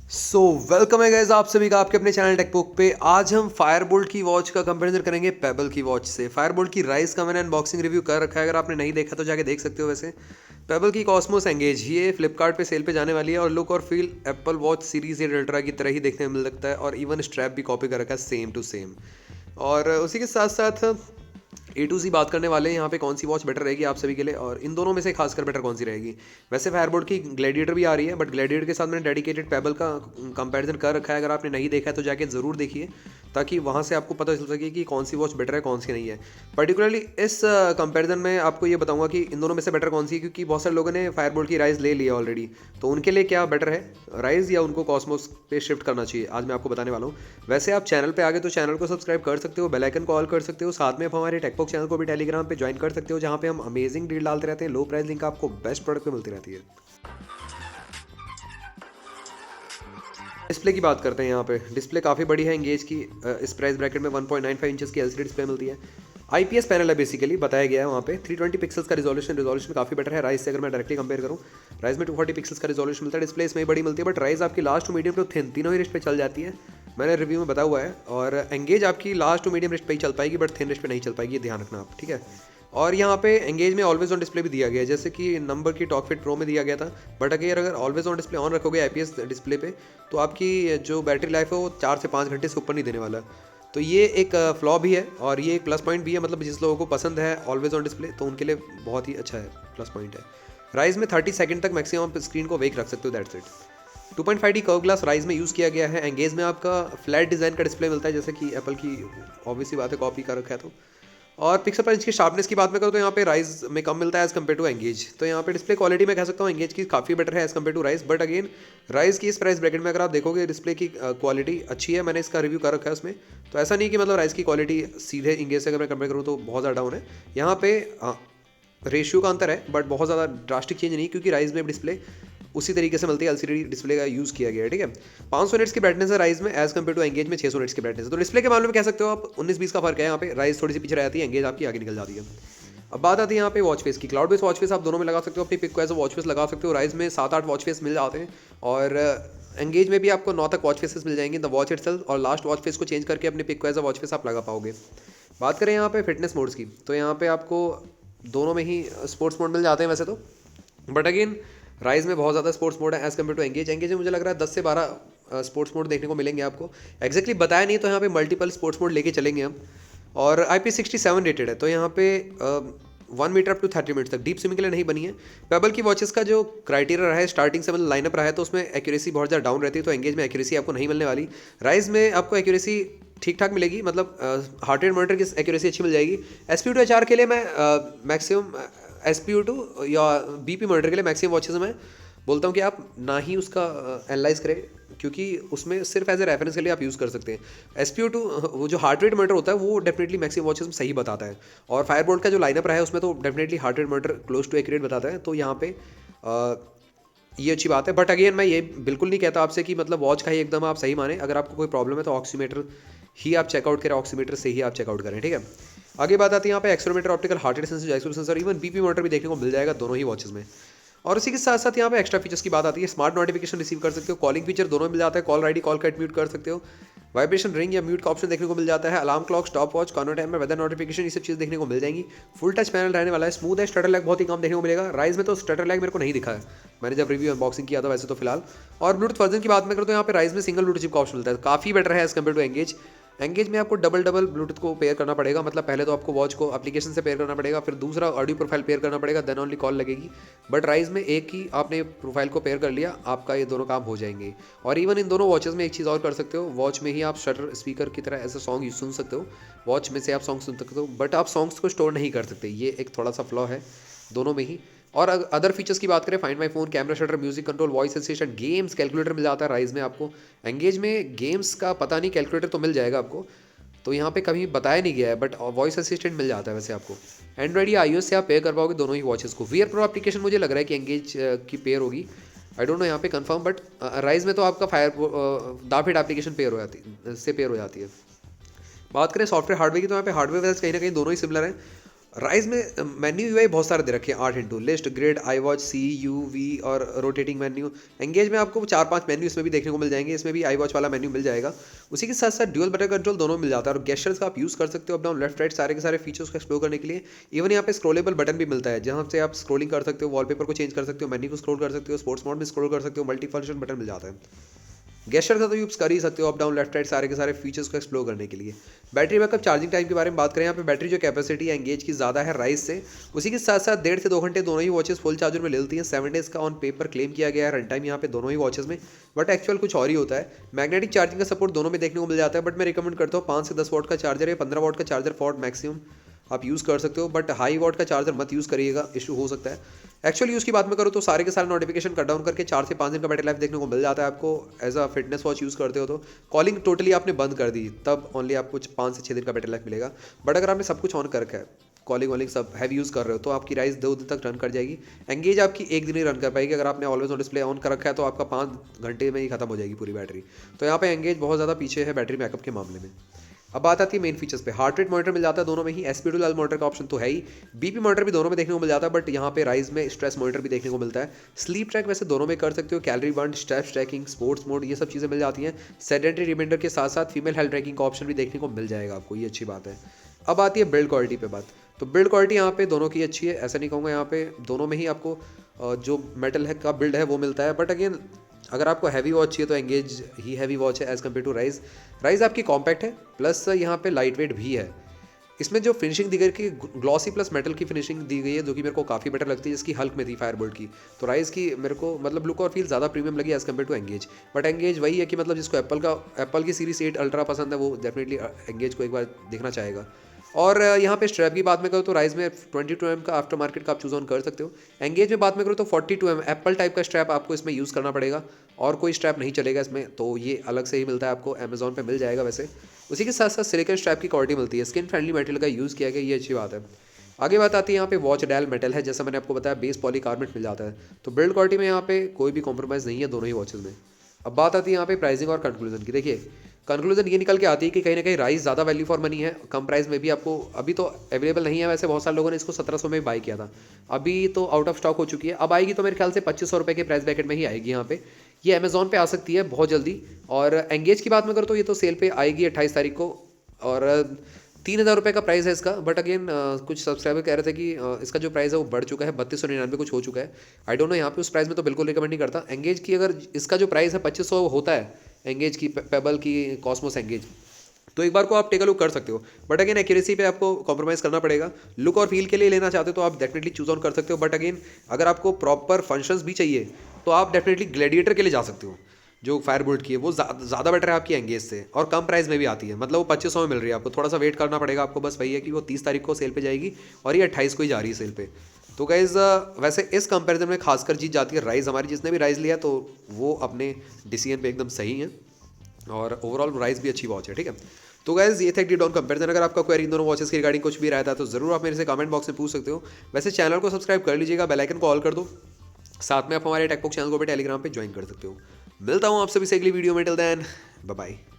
So welcome है guys आप सभी का आपके अपने चैनल टेकबुक पे। आज हम फायरबोल्ट की वॉच का कंपैरिजन करेंगे पेबल की वॉच से। फायरबोल्ट की राइज का मैंने अनबॉक्सिंग रिव्यू कर रखा है, अगर आपने नहीं देखा तो जाके देख सकते हो। वैसे पेबल की कॉस्मोस एंगेज ये फ्लिपकार्ट पे सेल पे जाने वाली है और लुक और feel Apple watch series 8 ultra की तरह ही देखने में मिल सकता है और इवन स्ट्रैप भी कॉपी कर रखा है सेम टू सेम। और उसी के साथ साथ A to Z बात करने वाले हैं यहाँ पे कौन सी वॉच बेटर रहेगी आप सभी के लिए और इन दोनों में से खासकर बेटर कौन सी रहेगी। वैसे फायरबोल्ट की ग्लैडिएटर भी आ रही है, बट ग्लैडिएटर के साथ मैंने डेडिकेटेड पेबल का कंपैरिजन कर रखा है। अगर आपने नहीं देखा है तो जाके ज़रूर देखिए, ताकि वहाँ से आपको पता चल सके कि कौन सी वॉच बेटर है कौन सी नहीं है। पर्टिकुलरली इस कंपैरिजन में आपको ये बताऊंगा कि इन दोनों में से बेटर कौन सी है, क्योंकि बहुत सारे लोगों ने फायरबोल्ट की राइज ले लिया ऑलरेडी। तो उनके लिए क्या बेटर है, राइज या उनको कॉस्मोस पे शिफ्ट करना चाहिए, आज मैं आपको बताने वाला हूँ। वैसे आप चैनल पे आगे तो चैनल को सब्सक्राइब कर सकते हो, बेल आइकन कॉल कर सकते हो, साथ में आप हमारे टेकबुक चैनल को भी टेलीग्राम पे ज्वाइन कर सकते हो, जहाँ पे हम अमेजिंग डील डालते रहते हैं। लो प्राइस लिंक आपको बेस्ट प्रोडक्ट पे मिलती रहती है। डिस्प्ले की बात करते हैं। यहाँ पे डिस्प्ले काफ़ी बड़ी है एंगेज की। इस प्राइस ब्रैकेट में 1.95 इंचेस की एलसीडी डिस्प्ले मिलती है। आईपीएस पैनल है बेसिकली, बताया गया है वहाँ पे। 320 पिक्सल्स का रिजोल्यूशन काफ़ी बेटर है राइज से। अगर मैं डायरेक्टली कंपेयर करूँ, राइज में 240 पिक्सल्स का रिजोल्यूशन मिलता है। डिस्प्ले इसमें बड़ी मिलती है, बट राइज आपकी last to medium to thin तीनों ही रिस्ट पे चल जाती है, मैंने रिव्यू में बताया हुआ है। और एंगेज आपकी लास्ट टू मीडियम रिस्ट पे ही चल पाएगी, बट थिन रिस्ट पे नहीं चल पाएगी, ये ध्यान रखना आप, ठीक है। और यहाँ पे एंगेज में ऑलवेज ऑन डिस्प्ले भी दिया गया है, जैसे कि नंबर की टॉकफिट प्रो में दिया गया था। बट अगर ऑलवेज ऑन डिस्प्ले ऑन रखोगे आईपीएस डिस्प्ले पे, तो आपकी जो बैटरी लाइफ है वो 4 से 5 घंटे से ऊपर नहीं देने वाला। तो ये एक फ्लॉ भी है और ये एक प्लस पॉइंट भी है, मतलब जिस लोगों को पसंद है ऑलवेज ऑन डिस्प्ले तो उनके लिए बहुत ही अच्छा है, प्लस पॉइंट है। राइज में 30 सेकंड तक मैक्सिमम स्क्रीन को वेक रख सकते हो, that's it. 2.5D curve glass rise में यूज़ किया गया है। एंगेज में आपका फ्लैट डिज़ाइन का डिस्प्ले मिलता है, जैसे कि एप्पल की ऑब्वियसली बात है, कॉपी कर रखा है। तो और पिक्सल पर इंच की शार्पनेस की बात में करूँ तो यहाँ पे राइज में कम मिलता है एज़ कम्पेयर टू एंगेज। तो यहाँ पे डिस्प्ले क्वालिटी में कह सकता हूँ एंगेज की काफ़ी बेटर है as compare to Rise. But again Rise की इस प्राइस ब्रैकेट में अगर आप देखोगे डिस्प्ले की क्वालिटी अच्छी है, मैंने इसका रिव्यू कर रखा है उसमें। तो ऐसा नहीं कि मतलब राइज की क्वालिटी सीधे एंगेज से अगर मैं कंपेयर करूँ तो बहुत ज़्यादा डाउन है। यहाँ पे रेशियो का अंतर है, बट बहुत ज़्यादा ड्रास्टिक चेंज नहीं, क्योंकि राइज में डिस्प्ले उसी तरीके से मिलती है, एलसीडी डिस्प्ले का यूज़ किया गया है, ठीक है। 500 निट्स की ब्राइटनेस है राइज में एज कम्पेयर टू एंगेज में 600 निट्स की ब्राइटनेस है। तो डिस्प्ले के मामले में कह सकते हो आप 19-20 का फर्क है। यहाँ पे राइज थोड़ी सी पीछे रह जाती है, एंगेज आपकी आगे निकल जाती है। अब बात आती है यहाँ पे वॉच फेस की। क्लाउड बेस वॉच फेस आप दोनों में लगा सकते हो, अपनी पिक को एज वॉच फेस लगा सकते हो। राइज में 7-8 वॉच फेस मिल जाते हैं और एंगेज में भी आपको 9 तक वॉच फेसेस मिल जाएंगे द वॉच इटसेल्फ, और लास्ट वॉच फेस को चेंज करके अपने पिक को एज वॉच फेस आप लगा पाओगे। बात करें यहाँ पे फिटनेस मोड्स की, तो यहाँ पे आपको दोनों में ही स्पोर्ट्स मोड मिल जाते हैं वैसे तो, बट अगेन राइज में बहुत ज़्यादा स्पोर्ट्स मोड है as compare to Engage. Engage में मुझे लग रहा है 10 से 12 स्पोर्ट्स मोड देखने को मिलेंगे आपको। एक्जैक्टली बताया नहीं, तो यहाँ पे मल्टीपल स्पोर्ट्स मोड लेके चलेंगे हम। और IP67 रेटेड है, तो यहाँ पे 1 मीटर अप टू 30 मिनट्स तक। डीप स्विमिंग के लिए नहीं बनी है। पेबल की वॉचेस का जो क्राइटेरिया रहा है स्टार्टिंग से, मतलब लाइनअप रहा है, तो उसमें एक्यूरेसी बहुत ज़्यादा डाउन रहती है, तो एंगेज में एक्यूरेसी आपको नहीं मिलने वाली। राइज में आपको एक्यूरेसी ठीक ठाक मिलेगी, मतलब हार्ट रेट मॉनिटर की एक्यूरेसी अच्छी मिल जाएगी। SPO2HR के लिए मैं मैक्सिमम SPO2 या BP मॉनिटर के लिए मैक्सिमम वॉचेस में बोलता हूँ कि आप ना ही उसका एनालाइज करें, क्योंकि उसमें सिर्फ एज ए रेफरेंस के लिए आप यूज़ कर सकते हैं। SPO2 वो जो हार्ट रेट मॉनिटर होता है वो डेफिनेटली मैक्सिमम वॉचेस में सही बताता है, और फायरबोल्ट का जो लाइनअप रहा है उसमें तो definitely heart rate monitor close to accurate बताता है। तो यहाँ पे ये अच्छी बात है। बट अगेन मैं ये बिल्कुल नहीं कहता आपसे कि मतलब वॉच का ही एकदम आप सही माने। अगर आपको कोई प्रॉब्लम है तो ऑक्सीमीटर ही आप चेकआउट करें, ऑक्सीमीटर से ही आप चेकआउट करें, ठीक है। आगे बात आती है यहाँ पे experimenter, optical heart rate sensor, expo sensor, even BP monitor भी देखने को मिल जाएगा दोनों ही वॉचेस में। और इसी के साथ साथ यहाँ पे एक्स्ट्रा फीचर्स की बात आती है। स्मार्ट नोटिफिकेशन रिसीव कर सकते हो, कॉलिंग फीचर दोनों मिल जाता है, call ID, call cut mute कर सकते हो, वाइब्रेशन रिंग या म्यूट का ऑप्शन देखने को मिल जाता है, alarm clock, stop watch, corner time में वेदर नोटिफिकेशन, ये सब चीज़ देखने को मिल जाएंगी। फुल टच पैनल रहने वाला है, स्मूथ है, स्टटर लैग बहुत ही कम देखने को मिलेगा। राइज में तो स्टटर लैग मेरे को नहीं दिखा है, मैंने जब रिव्यू अनबॉक्सिंग किया था वैसे तो फिलहाल। और ब्लूटूथ वर्जन की बात में करूँ तो यहाँ पे राइज में सिंगल ब्लूटूथ चिप का ऑप्शन मिलता है, काफ़ी बेटर है as compare to Engage. Engage में आपको डबल ब्लूटूथ को पेयर करना पड़ेगा, मतलब पहले तो आपको वॉच को एप्लीकेशन से पेयर करना पड़ेगा, फिर दूसरा ऑडियो प्रोफाइल पेयर करना पड़ेगा, देन ओनली कॉल लगेगी। बट राइज में एक ही आपने प्रोफाइल को पेयर कर लिया, आपका ये दोनों काम हो जाएंगे। और इवन इन दोनों वॉचेस में एक चीज़ और कर सकते हो, वॉच में ही आप शटर स्पीकर की तरह ऐसा सॉन्ग सुन सकते हो, वॉच में से आप सॉन्ग सुन सकते हो, बट आप सॉन्ग्स को स्टोर नहीं कर सकते। ये एक थोड़ा सा फ्लॉ है दोनों में ही। और अदर फीचर्स की बात करें, find my phone, camera shutter, music control, voice assistant, games, calculator मिल जाता है राइज में आपको। एंगेज में गेम्स का पता नहीं, कैलकुलेटर तो मिल जाएगा आपको, तो यहाँ पे कभी बताया नहीं गया है, बट वॉइस असिस्टेंट मिल जाता है वैसे आपको। एंड्रॉइड या iOS से आप पेयर कर पाओगे दोनों ही वॉचेस को। वीआर प्रो एप्लीकेशन मुझे लग रहा है कि एंगेज की पेयर होगी, आई डोंट नो यहाँ पे कंफर्म, बट राइज में तो आपका दाफिट एप्लीकेशन पेयर हो जाती है। बात करें सॉफ्टवेयर हार्डवेयर की, तो यहाँ पे हार्डवेयर वैसे कहीं ना कहीं दोनों ही सिमिलर हैं। राइज में मेन्यू यूआई बहुत सारे दे रखे हैं, 8 list, grid, I watch, C, U, V और रोटेटिंग मेन्यू। एंगेज में आपको 4-5 मेन्यू इसमें भी देखने को मिल जाएंगे, इसमें भी आई वॉच वाला मेन्यू मिल जाएगा। उसी के साथ साथ ड्यूअल बटन कंट्रोल दोनों मिल जाता है और गेस्चर्स का आप यूज़ कर सकते हो अप डाउन लेफ्ट राइट सारे के सारे फीचर्स को एक्सप्लोर करने के लिए। इवन यहाँ पे स्क्रोलेबल बटन भी मिलता है जहाँ से आप स्क्रोलिंग कर सकते हो, वॉलपेपर को चेंज कर सकते हो, मेन्यू को स्क्रॉल कर सकते हो, स्पोर्ट्स मोड में स्क्रॉल कर सकते हो, मल्टी फंक्शन बटन मिल जाता है। गेस्चर का तो यूज़ कर ही सकते हो अप डाउन लेफ्ट राइट सारे के सारे फीचर्स को एक्सप्लोर करने के लिए। बैटरी बैकअप, चार्जिंग टाइम के बारे में बात करें, यहाँ पे बैटरी जो कैपेसिटी है एंगेज की ज़्यादा है राइज से। उसी के साथ साथ 1.5 से 2 घंटे दोनों ही वॉचेस फुल चार्जर में ले लेती हैं। 7 डेज़ का ऑन पेपर क्लेम किया गया है रन टाइम यहाँ पे दोनों ही वॉचेस में, बट एक्चुअल कुछ और ही होता है। मैग्नेटिक चार्जिंग का सपोर्ट दोनों में देखने को मिल जाता है, बट मैं रिकमेंड करता हूँ 5 से 10 वॉट का चार्जर या 15 वॉट का चार्जर फॉर मैक्सिमम आप यूज़ कर सकते हो, बट हाई वॉट का चार्जर मत यूज़ करिएगा, इशू हो सकता है। एक्चुअल यूज़ की बात में करूँ तो सारे के सारे नोटिफिकेशन कट डाउन करके 4 से 5 दिन का बैटरी लाइफ देखने को मिल जाता है आपको। As a fitness watch use करते हो तो कॉलिंग टोटली आपने बंद कर दी तब ओनली आपको 5 से 6 दिन का बैटरी लाइफ मिलेगा। बट अगर आपने सब कुछ ऑन कर रखा है, कॉलिंग वॉलिंग सब हैवी यूज़ कर रहे हो, तो आपकी राइस 2 दिन तक रन कर जाएगी। एंगेज आपकी 1 दिन ही रन कर पाएगी। अगर आपने ऑलवेज ऑन डिस्प्ले ऑन कर रखा है तो आपका 5 घंटे में ही खत्म हो जाएगी पूरी बैटरी। तो यहाँ पे एंगेज बहुत ज़्यादा पीछे है बैटरी बैकअप के मामले में। अब बात आती है मेन फीचर्स पे। हार्ट रेट मॉनिटर मिल जाता है दोनों में ही, एसपीडब्ल्यूएल मॉनिटर का ऑप्शन तो है ही, बीपी मॉनिटर भी दोनों में देखने को मिल जाता है, बट यहाँ पे राइज में स्ट्रेस मॉनिटर भी देखने को मिलता है। स्लीप ट्रैक वैसे दोनों में कर सकते हो, calorie burn, steps tracking, sports mode, ये सब चीज़ें मिल जाती हैं। सेडेंटरी रिमाइंडर के साथ साथ फीमेल हेल्थ ट्रैकिंग का ऑप्शन भी देखने को मिल जाएगा आपको, ये अच्छी बात है। अब आती है बिल्ड क्वालिटी पे बात। तो बिल्ड क्वालिटी यहाँ पे दोनों की अच्छी है, ऐसा नहीं कहूँगा। यहाँ पे दोनों में ही आपको जो मेटल है का बिल्ड है वो मिलता है, बट अगेन अगर आपको हैवी वॉच चाहिए तो एंगेज ही हैवी वॉच है as compare to Rise. Rise आपकी कॉम्पैक्ट है प्लस यहाँ पे लाइट वेट भी है। इसमें जो फिनिशिंग दी गई कि ग्लॉसी प्लस मेटल की फिनिशिंग दी गई है जो कि मेरे को काफ़ी बेटर लगती है, जिसकी हल्क में थी फायरबोल्ट की। तो राइज की मेरे को मतलब लुक और फील ज़्यादा प्रीमियम लगी as compare to Engage. But Engage वही है कि मतलब जिसको एप्पल की सीरीज 8 अल्ट्रा पसंद है वो डेफिनेटली एंगेज को एक बार देखना चाहेगा। और यहाँ पे स्ट्रैप की बात में करूँ तो राइज में 22mm का आफ्टर मार्केट का आप चूज़ ऑन कर सकते हो। एंगेज में बात में करूँ तो 42mm एप्पल टाइप का स्ट्रैप आपको इसमें यूज़ करना पड़ेगा और कोई स्ट्रैप नहीं चलेगा इसमें, तो ये अलग से ही मिलता है आपको, अमेजोन पे मिल जाएगा वैसे। उसी के साथ साथ सिलिकॉन स्ट्रैप की क्वालिटी मिलती है, स्किन फ्रेंडली मटेरियल का यूज़ किया गया, ये अच्छी बात है। आगे बात आती है यहाँ पे वॉच डायल मेटल है, जैसा मैंने आपको बताया बेस पॉलीकार्बोनेट मिल जाता है। तो बिल्ड क्वालिटी में यहाँ पे कोई भी कॉम्प्रोमाइज़ नहीं है दोनों ही वॉचेस में। अब बात आती है यहाँ पे प्राइसिंग और कंक्लूजन की। देखिए कंक्लूजन ये निकल के आती है कि कहीं ना कहीं राइस ज़्यादा वैल्यू फॉर मनी है, कम प्राइस में भी आपको अभी तो अवेलेबल नहीं है। वैसे बहुत सारे लोगों ने इसको 1700 में बाई किया था, अभी तो आउट ऑफ स्टॉक हो चुकी है। अब आएगी तो मेरे ख्याल से 2500 रुपये के प्राइस ब्रैकेट में ही आएगी यहाँ पे। ये अमेजोन पे आ सकती है बहुत जल्दी। और एंगेज की बात में करूँ तो ये तो सेल पे आएगी 28 तारीख को और 3000 रुपये का प्राइस है इसका। बट अगेन कुछ सब्सक्राइबर कह रहे थे कि इसका जो प्राइस है वो बढ़ चुका है, 3299 कुछ हो चुका है। आई डोंट नो, यहाँ पे उस प्राइस में तो बिल्कुल रिकमेंड नहीं करता। एंगेज की अगर इसका जो प्राइस है 2500 होता है एंगेज की, पेबल की कॉस्मोस एंगेज, तो एक बार को आप टेक अ लुक कर सकते हो। बट अगेन एक्यूरेसी पे आपको कॉम्प्रोमाइज़ करना पड़ेगा। लुक और फील के लिए लेना चाहते हो तो आप डेफिनेटली चूज ऑन कर सकते हो। बट अगेन अगर आपको प्रॉपर फंक्शंस भी चाहिए तो आप डेफिनेटली ग्लैडिएटर के लिए जा सकते हो, जो फायरबोल्ट की है वो ज़्यादा बेटर है आपकी एंगेज से और कम प्राइस में भी आती है। मतलब वो 2500 में मिल रही है आपको, थोड़ा सा वेट करना पड़ेगा आपको। बस वही है कि वो 30 तारीख को सेल पे जाएगी और ये 28 को ही जा रही है सेल पे। तो गाइज वैसे इस कंपैरिजन में खासकर जीत जाती है राइज। हमारी जिसने भी राइज लिया तो वो अपने डिसीजन पे एकदम सही है और ओवरऑल राइज भी अच्छी वॉच है, ठीक है। तो गाइज ये थे डीप डाउन कंपैरिजन। अगर आपका क्वेरी इन दोनों वॉचेस की रिगार्डिंग कुछ भी रहता है तो जरूर आप मेरे से कमेंट बॉक्स में पूछ सकते हो। वैसे चैनल को सब्सक्राइब कर लीजिएगा, बेल आइकन को ऑल कर दो, साथ में आप हमारे टेकबुक चैनल को भी टेलीग्राम पे ज्वाइन कर सकते हो। मिलता हूँ आप सभी से अगली वीडियो में, टिल देन बाय बाय।